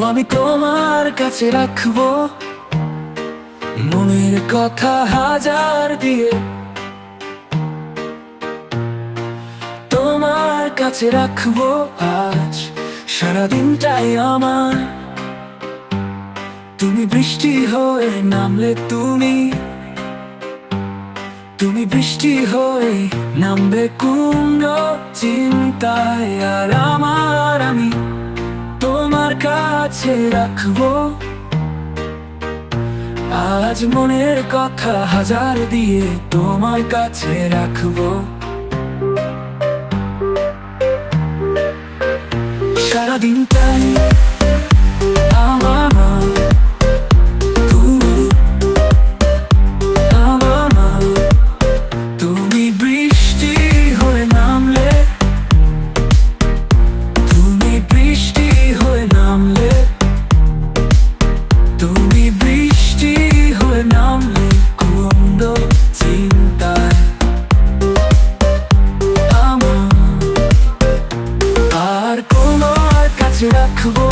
আমি তোমার কাছে রাখবো মনের কথা হাজার দিয়ে, তোমার কাছে রাখবো আজ সারাদিনটাই আমার। তুমি বৃষ্টি হয়ে নামলে, তুমি বৃষ্টি হয়ে নামবে কোন চিন্তায়, আর আমি তোমার কাছে রাখবো আজ মনের কথা হাজার দিয়ে, তোমার কাছে রাখবো সারাদিনটাই আমার। তুমি বৃষ্টি হয়ে নামলে, তুমি বৃষ্টি হয়ে নামলে, তুমি বৃষ্টি হয়ে নামলে কোন চিন্তায় আমার, আর তোমার কাছে রাখবো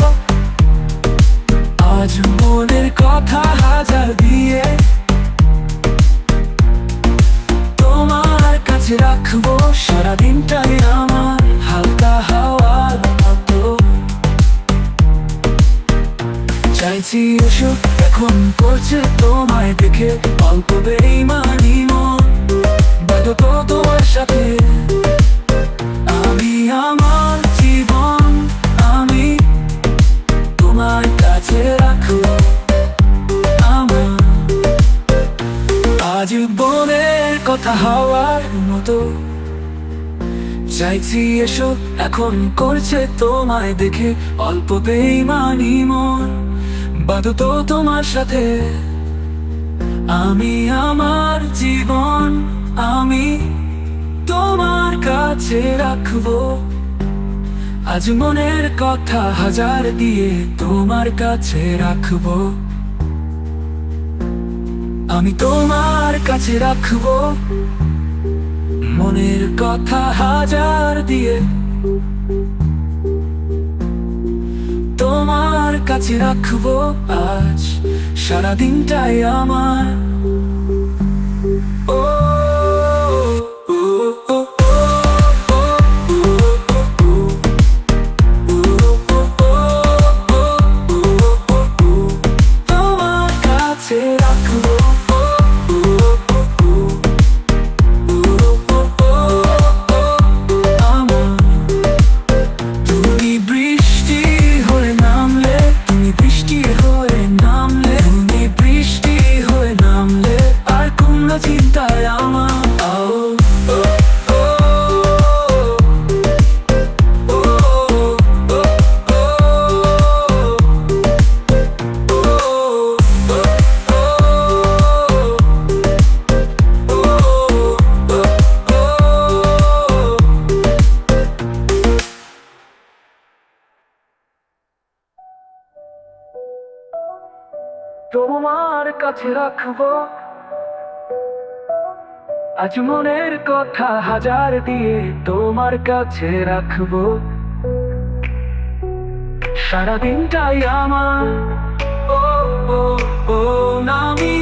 আজ মনের কথা হাজার দিয়ে, তোমার কাছে রাখবো সারাদিনটাই আমার। হালকা হাওয়ার মতো চাইছি এসো, এখন করছে তোমায় দেখে অল্প বেইমানি মন, বাঁধো তো তোমার সাথে আমি আমার জীবন, আমি তোমার কাছে রাখবো আমার আজ বনের কথা হাওয়ার মতো চাইছি এসো, এখন করছে তোমায় দেখে অল্প বেইমানি মন, বাঁধো তো তোমার সাথে আমি আমার জীবন, আমি তোমার কাছে রাখবো আজ মনের কথা হাজার দিয়ে, তোমার কাছে রাখবো আমি তোমার কাছে রাখবো মনের কথা হাজার দিয়ে, তোমার কাছে রাখবো আজ সারাদিনটাই আমার। ও তোমার কাছে রাখবো চিন্তায় আমার। তোমার কাছে রাখবো আজ মনের কথা হাজার দিয়ে, তোমার কাছে রাখবো সারাদিনটাই আমার। ও ও ও আমি